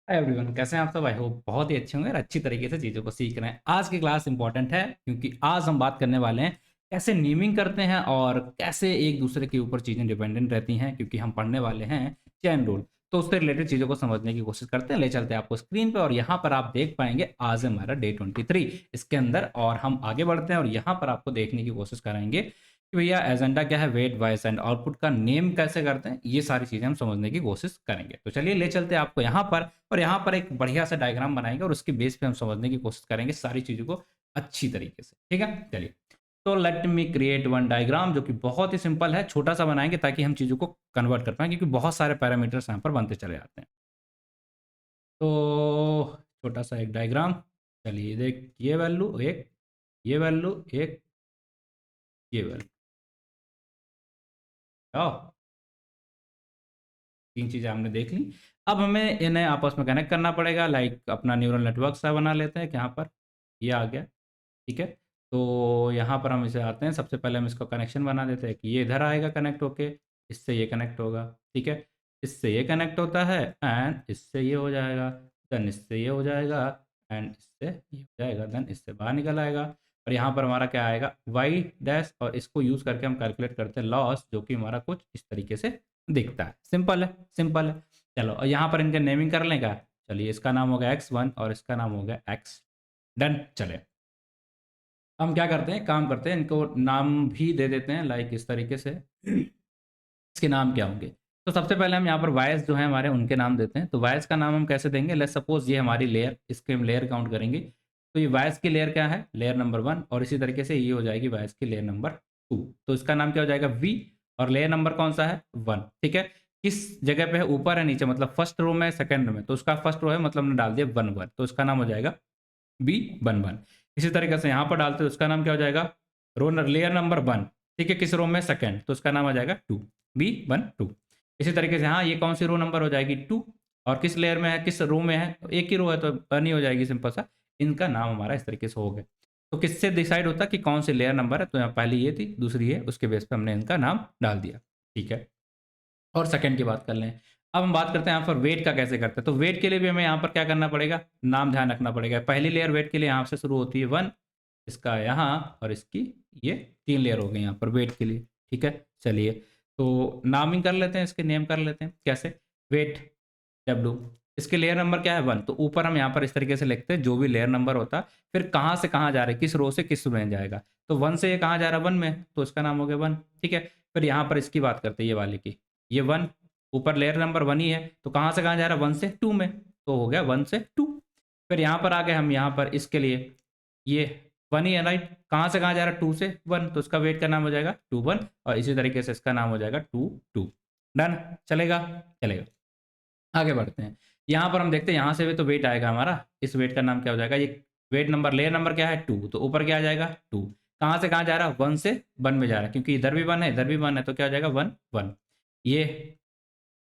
Hi everyone, कैसे हैं आप सब? आई होप बहुत ही अच्छे होंगे और अच्छी तरीके से चीज़ों को सीख रहे हैं। आज की क्लास इंपॉर्टेंट है क्योंकि आज हम बात करने वाले हैं कैसे नेमिंग करते हैं और कैसे एक दूसरे के ऊपर चीज़ें डिपेंडेंट रहती हैं, क्योंकि हम पढ़ने वाले हैं चेन रूल। तो उससे रिलेटेड चीज़ों को समझने की कोशिश करते हैं। ले चलते हैं आपको स्क्रीन पे और यहाँ पर आप देख पाएंगे आज है हमारा डे 23 इसके अंदर, और हम आगे बढ़ते हैं और यहाँ पर आपको देखने की कोशिश करेंगे कि भैया एजेंडा क्या है, वेट वॉइस एंड आउटपुट का नेम कैसे करते हैं, ये सारी चीज़ें हम समझने की कोशिश करेंगे। तो चलिए ले चलते हैं आपको यहाँ पर, और यहाँ पर एक बढ़िया सा डायग्राम बनाएंगे और उसके बेस पे हम समझने की कोशिश करेंगे सारी चीज़ों को अच्छी तरीके से। ठीक है, चलिए। तो let me create one diagram जो कि बहुत ही सिंपल है, छोटा सा बनाएंगे ताकि हम चीज़ों को कन्वर्ट कर पाएँ, क्योंकि बहुत सारे पैरामीटर्स यहाँ पर बनते चले जाते हैं। तो छोटा सा एक डायग्राम, चलिए देख, ये वैल्यू एक, ये वैल्यू एक, ये वैल्यू, आओ, तीन चीज़ें हमने देख ली। अब हमें इन्हें आपस में कनेक्ट करना पड़ेगा, लाइक अपना न्यूरल नेटवर्क सा बना लेते हैं। यहाँ पर ये आ गया, ठीक है। तो यहाँ पर हम इसे आते हैं, सबसे पहले हम इसको कनेक्शन बना देते हैं कि ये इधर आएगा कनेक्ट होके, इससे ये कनेक्ट होगा, ठीक है। इससे ये कनेक्ट होता है एंड इससे ये हो जाएगा, देन इससे ये हो जाएगा एंड इससे ये हो जाएगा, देन इससे बाहर निकल आएगा। और यहाँ पर हमारा क्या आएगा, वाई डैश, और इसको यूज़ करके हम कैलकुलेट करते हैं लॉस, जो कि हमारा कुछ इस तरीके से दिखता है। सिंपल है, सिंपल है। चलो, और यहाँ पर इनके नेमिंग कर लें क्या? चलिए, इसका नाम हो गया x1 और इसका नाम हो गया x। डन। चले, हम क्या करते हैं, काम करते हैं, इनको नाम भी दे देते हैं, लाइक इस तरीके से। इसके नाम क्या होंगे? तो सबसे पहले हम यहाँ पर वायस जो है हमारे, उनके नाम देते हैं। तो वायस का नाम हम कैसे देंगे? लेट्स सपोज ये हमारी लेयर, इसके हम लेयर काउंट करेंगे। तो ये वायस की लेयर क्या है? लेयर नंबर 1, और इसी तरीके से ये हो जाएगी वायस की लेयर नंबर 2। तो इसका नाम क्या हो जाएगा? वी, और लेयर नंबर कौन सा है? 1, ठीक है। किस जगह पे है? ऊपर है नीचे, मतलब फर्स्ट रो में, सेकंड में। तो उसका फर्स्ट रो है, मतलब हमने डाल दिया 1 1, तो इसका नाम हो जाएगा बी 1 1। इसी तरीके से यहाँ पर डालते हैं, उसका नाम क्या हो जाएगा? रो लेयर नंबर 1, ठीक है। किस रो में? सेकंड, तो उसका नाम हो जाएगा 2, बी 1 2। इसी तरीके से हाँ, ये कौन सी रो नंबर हो जाएगी? 2। और किस लेयर में है, किस रो में है? तो एक ही रो है तो 1 ही हो जाएगी, सिंपल सा। इनका नाम हमारा इस तरीके से हो गया। तो किससे डिसाइड होता है कि कौन सी लेयर नंबर है? तो यहाँ पहली ये थी, दूसरी है, उसके बेस पे हमने इनका नाम डाल दिया, ठीक है। और सेकंड की बात कर लें। अब हम बात करते हैं यहाँ पर वेट का कैसे करते हैं। तो वेट के लिए भी हमें यहाँ पर क्या करना पड़ेगा? नाम ध्यान रखना पड़ेगा। पहली लेयर वेट के लिए यहाँ से शुरू होती है 1, इसका यहाँ, और इसकी ये 3 लेयर हो गई यहाँ पर वेट के लिए, ठीक है। चलिए, तो नामिंग कर लेते हैं, इसके नेम कर लेते हैं। कैसे? वेट W, इसके लेयर नंबर क्या है? 1। तो ऊपर हम यहाँ पर इस तरीके से लिखते हैं, जो भी लेयर नंबर होता है, फिर कहाँ से कहाँ जा रहा है, किस रो से किस में जाएगा। तो 1 से ये कहाँ जा रहा है? 1 में, तो इसका नाम हो गया 1, ठीक है। फिर यहाँ पर इसकी बात करते हैं, ये वाले की। ये 1, ऊपर लेयर नंबर 1 ही है, तो कहाँ से कहाँ जा रहा है? 1 से 2 में, तो हो गया 1 से 2। फिर यहाँ पर आ गए हम, यहाँ पर इसके लिए ये 1 ही है, राइट। कहाँ से कहाँ जा रहा है? 2 से 1, तो इसका वेट का नाम हो जाएगा 2 1, और इसी तरीके से इसका नाम हो जाएगा 2 2। डन। चलेगा, चलेगा। आगे बढ़ते हैं। यहाँ पर हम देखते हैं, यहाँ से भी तो वेट आएगा हमारा। इस वेट का नाम क्या हो जाएगा? ये वेट नंबर, लेयर नंबर क्या है? 2, तो ऊपर क्या आ जाएगा? 2। कहाँ से कहाँ जा रहा है? 1 से 1 में जा रहा है, क्योंकि इधर भी 1 है, इधर भी 1 है, तो क्या हो जाएगा? 1 1। ये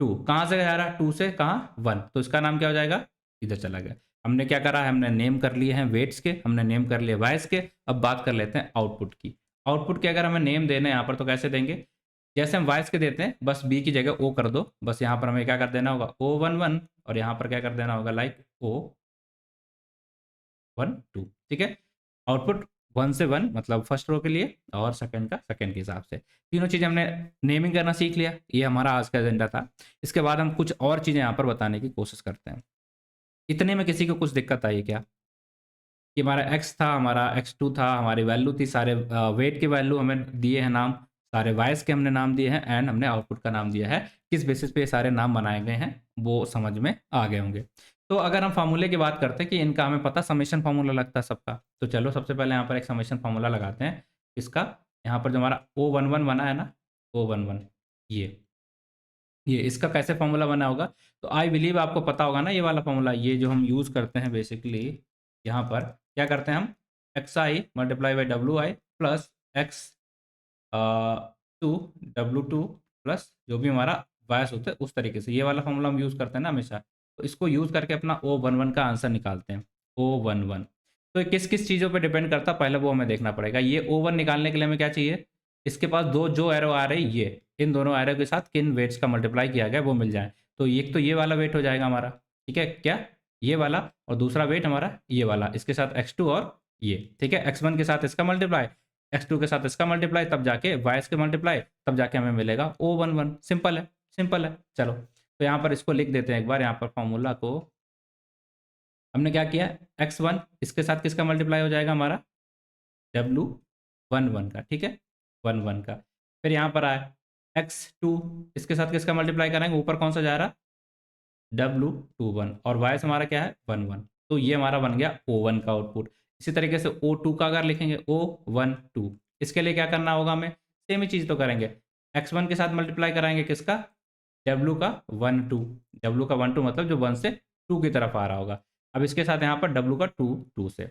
2 कहाँ से जा रहा है? 2 से कहाँ? 1, तो इसका नाम क्या हो जाएगा? इधर चला गया। हमने क्या करा है? हमने नेम कर लिए हैं वेट्स के, हमने नेम कर लिए वाइस के। अब बात कर लेते हैं आउटपुट की। आउटपुट के अगर हमें नेम देना है यहाँ पर, तो कैसे देंगे? जैसे हम वाइस के देते हैं, बस बी की जगह ओ कर दो। बस यहाँ पर हमें क्या कर देना होगा? O11, और यहाँ पर क्या कर देना होगा? लाइक O12, ठीक है। आउटपुट 1 से 1, मतलब फर्स्ट रो के लिए, और सेकंड का सेकंड के हिसाब से। तीनों चीज़ें हमने नेमिंग करना सीख लिया। ये हमारा आज का एजेंडा था। इसके बाद हम कुछ और चीज़ें यहाँ पर बताने की कोशिश करते हैं। इतने में किसी को कुछ दिक्कत आई क्या? कि हमारा x था, हमारा x2 था, हमारी वैल्यू थी, सारे वेट के वैल्यू हमें दिए हैं नाम, सारे वाइस के हमने नाम दिए हैं, एंड हमने आउटपुट का नाम दिया है। किस बेसिस पे ये सारे नाम बनाए गए हैं, वो समझ में आ गए होंगे। तो अगर हम फार्मूले की बात करते हैं कि इनका हमें पता, समेशन फार्मूला लगता है सबका। तो चलो सबसे पहले यहाँ पर एक समेशन फार्मूला लगाते हैं। इसका यहाँ पर जो हमारा O11 बना है ना, O11, ये इसका कैसे फॉर्मूला बना होगा? तो आई बिलीव आपको पता होगा ना ये वाला फॉर्मूला। ये जो हम यूज़ करते हैं बेसिकली, यहाँ पर क्या करते हैं हम? X I multiply by W I plus x 2 W2 plus जो भी हमारा बायस होता है, उस तरीके से ये वाला फॉर्मूला हम यूज़ करते हैं ना हमेशा। तो इसको यूज़ करके अपना O11 का आंसर निकालते हैं। O11 तो किस किस चीज़ों पे डिपेंड करता है, पहले वो हमें देखना पड़ेगा। ये O1 निकालने के लिए हमें क्या चाहिए? इसके पास दो जो एरो आ रही, ये इन दोनों एरो के साथ किन वेट्स का मल्टीप्लाई किया गया वो मिल जाए। तो एक तो ये वाला वेट हो जाएगा हमारा, ठीक है, क्या ये वाला, और दूसरा वेट हमारा ये वाला, इसके साथ x2 और ये, ठीक है, x1 के साथ इसका मल्टीप्लाई, x2 के साथ इसका मल्टीप्लाई, तब जाके y के मल्टीप्लाई, तब जाके हमें मिलेगा O11। सिंपल है, सिंपल है। चलो तो यहाँ पर इसको लिख देते हैं एक बार, यहाँ पर फॉर्मूला को हमने क्या किया, x1 इसके साथ किसका मल्टीप्लाई हो जाएगा हमारा, W11 का, ठीक है, 11 का। फिर यहाँ पर आया x2 इसके साथ किसका मल्टीप्लाई करेंगे, ऊपर कौन सा जा रहा, W21, और y से हमारा क्या है 11, तो ये हमारा बन गया O1 का आउटपुट। इसी तरीके से O2 का अगर लिखेंगे O12, इसके लिए क्या करना होगा हमें, सेम ही चीज़ तो करेंगे, x1 के साथ मल्टीप्लाई कराएंगे किसका, W का 12, W का 12 मतलब जो 1 से 2 की तरफ आ रहा होगा। अब इसके साथ यहाँ पर W का 2 2 से,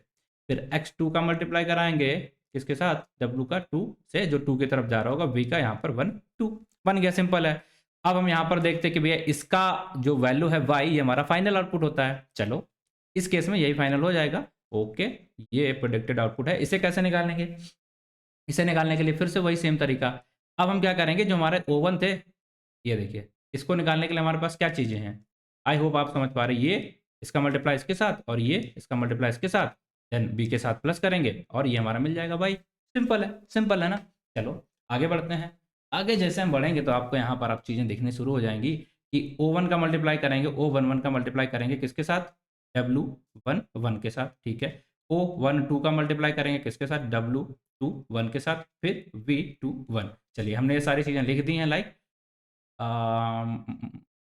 फिर x2 का मल्टीप्लाई कराएंगे किसके साथ, W का 2 से जो 2 की तरफ जा रहा होगा, V का यहाँ पर 1 2, बन गया, सिंपल है। अब हम यहाँ पर देखते हैं कि भैया इसका जो वैल्यू है y, ये हमारा फाइनल आउटपुट होता है। चलो इस केस में यही फाइनल हो जाएगा। ओके, ये प्रोडिक्टेड आउटपुट है। इसे कैसे निकालेंगे, इसे निकालने के लिए फिर से वही सेम तरीका। अब हम क्या करेंगे, जो हमारे O1 थे, ये देखिए, इसको निकालने के लिए हमारे पास क्या चीज़ें हैं, आई होप आप समझ पा रहे हैं। ये इसका मल्टीप्लाई इसके साथ, और ये इसका मल्टीप्लाई इसके साथ, देन बी के साथ प्लस करेंगे, और ये हमारा मिल जाएगा भाई। सिंपल है, सिंपल है ना। चलो आगे बढ़ते हैं। आगे जैसे हम बढ़ेंगे तो आपको यहाँ पर आप चीज़ें दिखनी शुरू हो जाएंगी कि O1 का मल्टीप्लाई करेंगे, O11 का मल्टीप्लाई करेंगे किसके साथ, W11 के साथ, ठीक है। O12 का मल्टीप्लाई करेंगे किसके साथ, W21 के साथ, फिर V21। चलिए हमने ये सारी चीज़ें लिख दी हैं, लाइक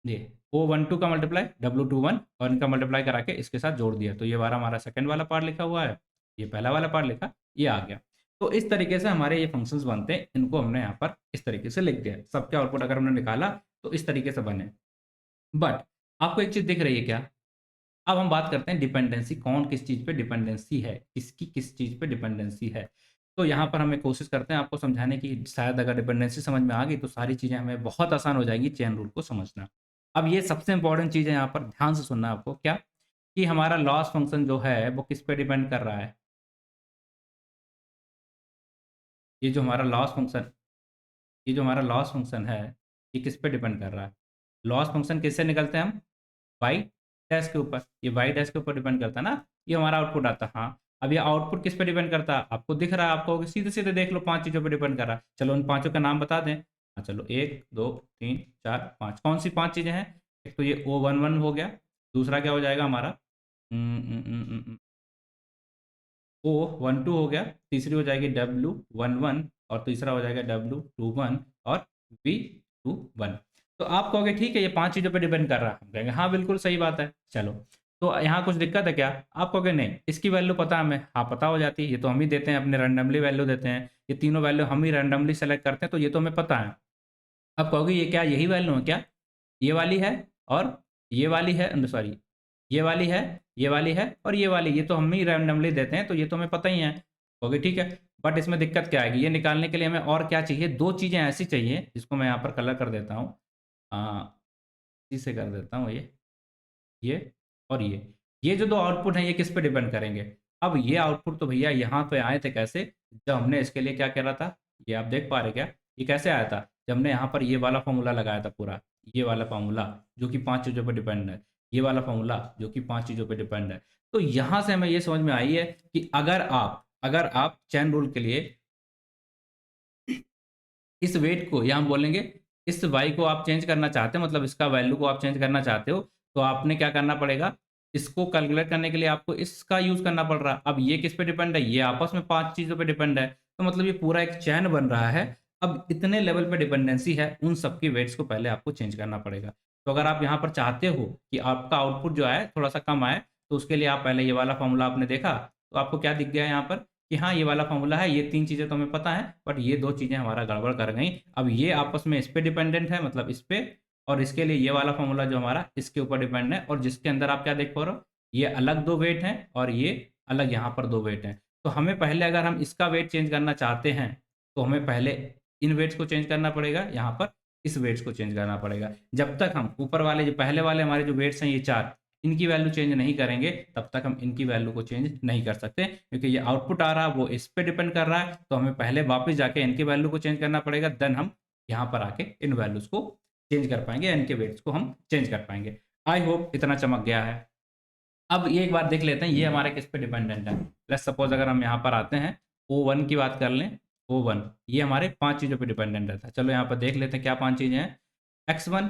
ये O12 का मल्टीप्लाई W21 और इनका मल्टीप्लाई करा के इसके साथ जोड़ दिया, तो ये वाला हमारा सेकंड वाला पार्ट लिखा हुआ है, ये पहला वाला पार्ट लिखा, ये आ गया। तो इस तरीके से हमारे ये फंक्शंस बनते हैं, इनको हमने यहाँ पर इस तरीके से लिख दिया। सबके आउटपुट अगर हमने निकाला तो इस तरीके से बने। बट आपको एक चीज़ दिख रही है क्या, अब हम बात करते हैं डिपेंडेंसी, कौन किस चीज़ पे डिपेंडेंसी है, किसकी किस चीज़ पे डिपेंडेंसी है। तो यहाँ पर हमें कोशिश करते हैं आपको समझाने की, शायद अगर डिपेंडेंसी समझ में आ गई तो सारी चीज़ें हमें बहुत आसान हो जाएंगी चेन रूल को समझना। अब ये सबसे इंपॉर्टेंट चीज़ है, यहाँ पर ध्यान से सुनना आपको, क्या कि हमारा लॉस फंक्शन जो है वो किस पे डिपेंड कर रहा है। ये जो हमारा लॉस फंक्शन ये जो हमारा लॉस फंक्शन है, ये किस पे डिपेंड कर रहा है। लॉस फंक्शन किससे निकलते हैं हम, वाई डैश के ऊपर, ये वाई डैश के ऊपर डिपेंड करता है ना, ये हमारा आउटपुट आता है। हाँ, अब ये आउटपुट किस पे डिपेंड करता है, आपको दिख रहा है, आपको सीधे सीधे देख लो, 5 चीज़ों पे डिपेंड कर रहा है। चलो उन पांचों का नाम बता दें। हाँ चलो, 1 2 3 4 5, कौन सी 5 चीज़ें हैं। एक तो ये O11 हो गया, दूसरा क्या हो जाएगा हमारा O12 हो गया, तीसरी हो जाएगी W11, और तीसरा हो जाएगा W21 और V21। तो आप कहोगे ठीक है, ये 5 चीज़ों पे डिपेंड कर रहा है, हम कहेंगे हाँ बिल्कुल सही बात है। चलो तो यहाँ कुछ दिक्कत है क्या, आप कहोगे नहीं, इसकी वैल्यू पता है हमें, हाँ पता हो जाती है, ये तो हम ही देते हैं, अपने रैंडमली वैल्यू देते हैं, ये तीनों वैल्यू हम ही रैंडमली सेलेक्ट करते हैं, तो ये तो हमें पता है। अब कहोगे ये क्या, यही वैल्यू है क्या, ये वाली है और ये वाली है, सॉरी ये वाली है, ये वाली है और ये वाली, ये तो हम ही रैंडमली देते हैं, तो ये तो हमें पता ही है। ओके ठीक है, बट इसमें दिक्कत क्या आएगी, ये निकालने के लिए हमें और क्या चाहिए, दो चीज़ें ऐसी चाहिए, जिसको मैं यहाँ पर कलर कर देता हूँ, इसे कर देता हूँ, ये और ये जो दो आउटपुट हैं, ये किस पे डिपेंड करेंगे। अब ये आउटपुट तो भैया यहाँ पे आए थे कैसे, जब हमने इसके लिए क्या करा था, ये आप देख पा रहे क्या, ये कैसे आया था, जब हमने यहाँ पर ये वाला फॉर्मूला लगाया था पूरा, ये वाला फॉर्मूला जो कि 5 चीज़ों पे डिपेंड है, ये वाला फॉर्मूला जो कि 5 चीज़ों पे डिपेंड है। तो यहाँ से हमें ये समझ में आई है कि अगर आप चैन रूल के लिए इस वेट को, या हम बोलेंगे इस वाई को आप चेंज करना चाहते हो, मतलब इसका वैल्यू को आप चेंज करना चाहते हो, तो आपने क्या करना पड़ेगा, इसको कैलकुलेट करने के लिए आपको इसका यूज़ करना पड़ रहा है। अब ये किस पे डिपेंड है, ये आपस में 5 चीज़ों पे डिपेंड है, तो मतलब ये पूरा एक चैन बन रहा है। अब इतने लेवल पे डिपेंडेंसी है, उन सबकी वेट्स को पहले आपको चेंज करना पड़ेगा। तो अगर आप यहाँ पर चाहते हो कि आपका आउटपुट जो है थोड़ा-सा कम आए, तो उसके लिए आप पहले ये वाला फॉर्मूला आपने देखा, तो आपको क्या दिख गया यहाँ पर कि हाँ, ये वाला फॉर्मूला है, ये 3 चीज़ें तो हमें पता है, बट ये 2 चीज़ें हमारा गड़बड़ कर गई। अब ये आपस में इस पे डिपेंडेंट है, मतलब इस पे, और इसके लिए ये वाला फॉर्मूला जो हमारा इसके ऊपर डिपेंड है, और जिसके अंदर आप क्या देख पा रहे हो, ये अलग 2 वेट हैं और ये अलग यहाँ पर 2 वेट हैं। तो हमें पहले, अगर हम इसका वेट चेंज करना चाहते हैं, तो हमें पहले इन वेट्स को चेंज करना पड़ेगा, यहाँ पर इस वेट्स को चेंज करना पड़ेगा। जब तक हम ऊपर वाले जो पहले वाले हमारे जो वेट्स हैं, ये 4, इनकी वैल्यू चेंज नहीं करेंगे, तब तक हम इनकी वैल्यू को चेंज नहीं कर सकते, क्योंकि ये आउटपुट आ रहा है वो इस पे डिपेंड कर रहा है। तो हमें पहले वापस जाके इनकी वैल्यू को चेंज करना पड़ेगा, देन हम यहाँ पर आके इन वैल्यूज़ को चेंज कर पाएंगे, इनके वेट्स को हम चेंज कर पाएंगे। आई होप इतना चमक गया है। अब ये एक बार देख लेते हैं ये हमारे किस पे डिपेंडेंट है। लेट्स सपोज अगर हम यहाँ पर आते हैं, O1 की बात कर लें, O1 ये हमारे 5 चीज़ों पे डिपेंडेंट रहता है। चलो यहाँ पर देख लेते हैं क्या 5 चीज़ें हैं। X1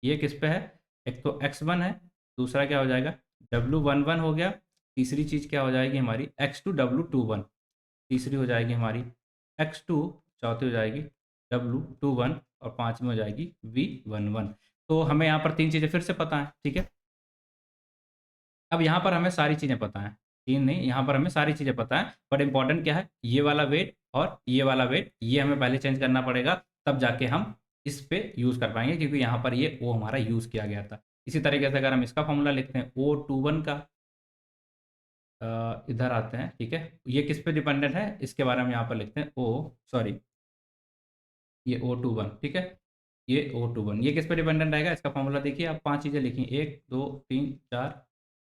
ये किस पे है? एक तो X1 है, दूसरा क्या हो जाएगा W11 हो गया, तीसरी चीज़ क्या हो जाएगी हमारी X2 W21, तीसरी हो जाएगी हमारी X2, चौथी हो जाएगी W21 और पाँचवीं हो जाएगी V11। तो हमें यहाँ पर 3 चीज़ें फिर से पता है, ठीक है। अब यहाँ पर हमें सारी चीज़ें पता हैं, 3 नहीं, यहाँ पर हमें सारी चीज़ें पता हैं, बट इम्पोर्टेंट क्या है, ये वाला वेट और ये वाला वेट, ये हमें पहले चेंज करना पड़ेगा, तब जाके हम इस पे यूज़ कर पाएँगे, क्योंकि यहाँ पर ये O हमारा यूज़ किया गया था। इसी तरीके से अगर हम इसका फ़ॉर्मूला लिखते हैं O21 का, इधर आते हैं, ठीक है। ये किस पे डिपेंडेंट है, इसके बारे में यहाँ पर लिखते हैं सॉरी, ये O21, ठीक है। ये O21 ये किस पे डिपेंडेंट आएगा, इसका फ़ॉर्मूला देखिए आप, 5 चीज़ें लिखी, 1, 2, 3, 4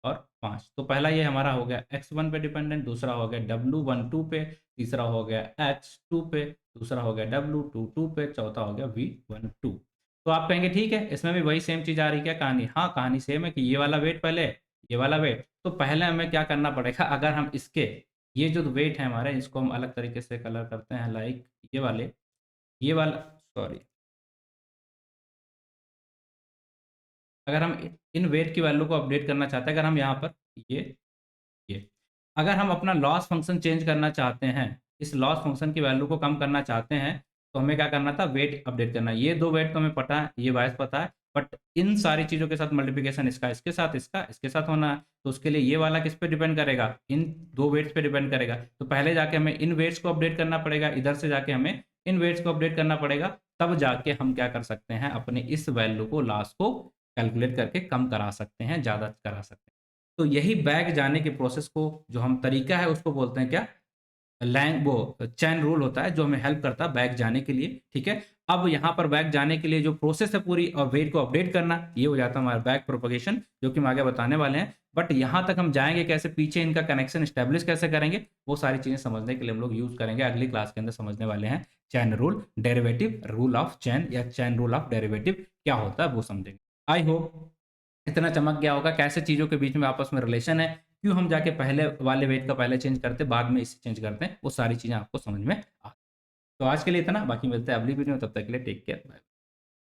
और 5। तो पहला ये हमारा हो गया X1 पे डिपेंडेंट, दूसरा हो गया W12 पे, तीसरा हो गया X2 पे, दूसरा हो गया W22 पे, चौथा हो गया V12। तो आप कहेंगे ठीक है, इसमें भी वही सेम चीज़ आ रही है क्या कहानी? हाँ, कहानी सेम है कि ये वाला वेट पहले, ये वाला वेट। तो पहले हमें क्या करना पड़ेगा, अगर हम इसके ये जो वेट है हमारे, इसको हम अलग तरीके से कलर करते हैं, लाइक ये वाला सॉरी, अगर हम इन वेट की वैल्यू को अपडेट करना चाहते हैं, अगर हम यहाँ पर ये ये अगर हम अपना लॉस फंक्शन चेंज करना चाहते हैं, इस लॉस फंक्शन की वैल्यू को कम करना चाहते हैं, तो हमें क्या करना था, वेट अपडेट करना है। ये 2 वेट तो हमें पता है, ये वाइस पता है, बट इन सारी चीज़ों के साथ मल्टीप्लिकेशन इसका इसके साथ, इसका इसके साथ होना है। तो उसके लिए ये वाला किस पे डिपेंड करेगा, इन 2 वेट्स पे डिपेंड करेगा। तो पहले जाके हमें इन वेट्स को अपडेट करना पड़ेगा, इधर से जाके हमें इन वेट्स को अपडेट करना पड़ेगा, तब जाके हम क्या कर सकते हैं, अपने इस वैल्यू को, लॉस को कैलकुलेट करके कम करा सकते हैं, ज़्यादा करा सकते हैं। तो यही बैक जाने के प्रोसेस को, जो हम तरीका है उसको बोलते हैं क्या, वो चैन रूल होता है, जो हमें हेल्प करता है बैक जाने के लिए, ठीक है। अब यहाँ पर बैक जाने के लिए जो प्रोसेस है पूरी, और वेट को अपडेट करना, ये हो जाता है हमारा बैक प्रोपगेशन, जो कि हम आगे बताने वाले हैं। बट यहाँ तक हम जाएंगे कैसे, पीछे इनका कनेक्शन स्टैब्लिश कैसे करेंगे, वो सारी चीजें समझने के लिए हम लोग यूज करेंगे, अगली क्लास के अंदर समझने वाले हैं। Chain rule, derivative rule of chain, या चैन रूल ऑफ डेरिवेटिव क्या होता है वो समझेंगे। आई होप इतना चमक गया होगा कैसे चीज़ों के बीच में आपस में रिलेशन है, क्यों हम जाके पहले वाले वेट का पहले चेंज करते बाद में इसे चेंज करते हैं, वो सारी चीज़ें आपको समझ में आ। तो आज के लिए इतना, बाकी मिलते हैं अगली वीडियो में, तब तक के लिए टेक केयर, बाय।